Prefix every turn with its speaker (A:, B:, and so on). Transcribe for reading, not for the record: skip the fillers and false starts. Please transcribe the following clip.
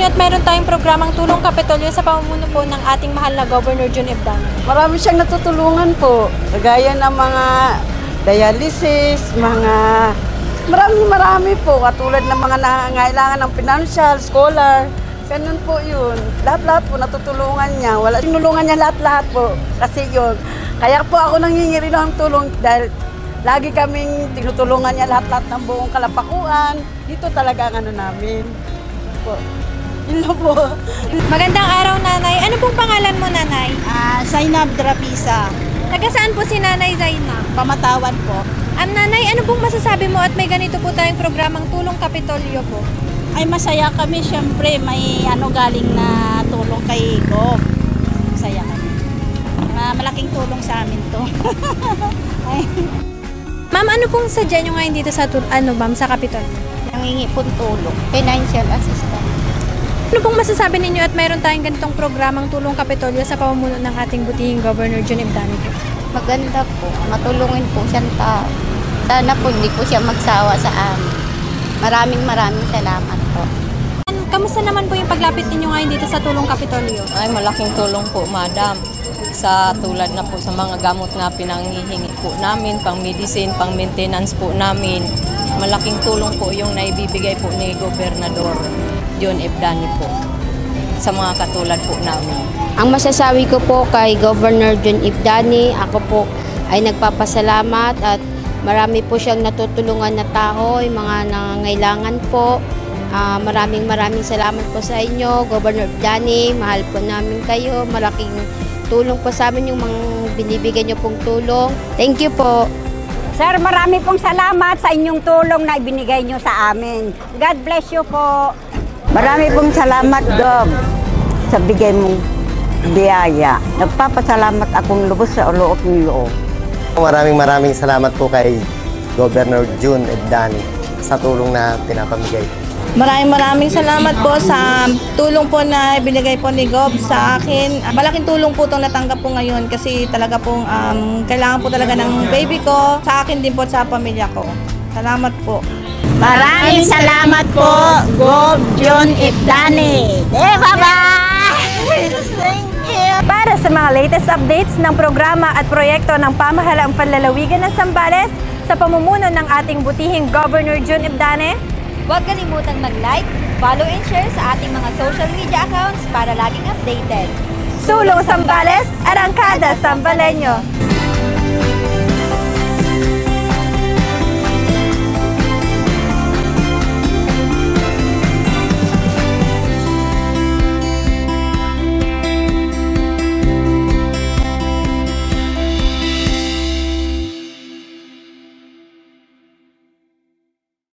A: ninyo at mayroon tayong programang Tulong Kapitolyo sa pamumuno po ng ating mahal na Governor Jun Eftani?
B: Marami siyang natutulungan po. Kagaya ng mga dialysis, marami po. Katulad ng mga nangangailangan ng financial, scholar. Ganun po yun. Lahat-lahat po natutulungan niya. Tinulungan niya lahat-lahat po. Kasi yun. Kaya po ako nangingirin ng tulong dahil lagi kaming tinutulungan niya lahat-lahat ng buong Kalapakuan. Dito talaga ang namin. Po. Yun lang po.
A: Magandang araw, Nanay. Ano pong pangalan mo, Nanay?
C: Zainab Drapisa.
A: Taga saan po si Nanay Zainab?
C: Pamatawan po.
A: Nanay, ano pong masasabi mo at may ganito po tayong programang Tulong Kapitolyo po?
C: Ay masaya kami, syempre may galing na tulong kay Gob. Masaya kami. Malaking tulong sa amin to.
A: Ma'am, ano pong sadya nyo ngayon dito sa sa Kapitolyo?
C: Nangingi pong tulong, financial assistance.
A: Ano pong masasabi ninyo at mayroon tayong ganitong programang Tulong Kapitolyo sa pamumuno ng ating butihing Governor Jun Eftani po?
C: Maganda po, matulungin po siyang tao. Sana po hindi po siya magsawa sa amin. Maraming salamat po.
A: Kamusta naman po yung paglapit ninyo ngayon dito sa Tulong Kapitolyo?
D: Ay, malaking tulong po, madam. Sa tulad na po sa mga gamot na pinanghihingi po namin, pang medicine, pang maintenance po namin. Malaking tulong po yung naibibigay po ni Gobernador Jun Eftani po sa mga katulad po namin.
E: Ang masasabi ko po kay Governor Jun Eftani, ako po ay nagpapasalamat at marami po siyang natutulungan na tao, yung mga nangangailangan po. Maraming salamat po sa inyo, Governor Eftani. Mahal po namin kayo. Malaking tulong po sa amin yung mga binibigyan niyo pong tulong. Thank you po.
F: Sir, marami pong salamat sa inyong tulong na ibinigay niyo sa amin. God bless you po.
G: Marami pong salamat, Gob, sa bigay mong biyaya. Nagpapasalamat akong lubos sa loob ng loob.
H: Maraming salamat po kay Governor Jun Eftani sa tulong na pinapamigay.
I: Maraming salamat po sa tulong po na ibinigay po ni Gob sa akin. Malaking tulong po itong natanggap po ngayon kasi talaga pong kailangan po talaga ng baby ko, sa akin din po sa pamilya ko. Salamat po.
C: Maraming salamat po, Gob Jun Eftani. Bye-bye! Thank you!
A: Para sa mga latest updates ng programa at proyekto ng pamahalaang panlalawigan ng Zambales sa pamumuno ng ating butihing Governor Jun Eftani, huwag kalimutang mag-like, follow and share sa ating mga social media accounts para laging updated. Sulong Zambales, Arangkada Zambaleño!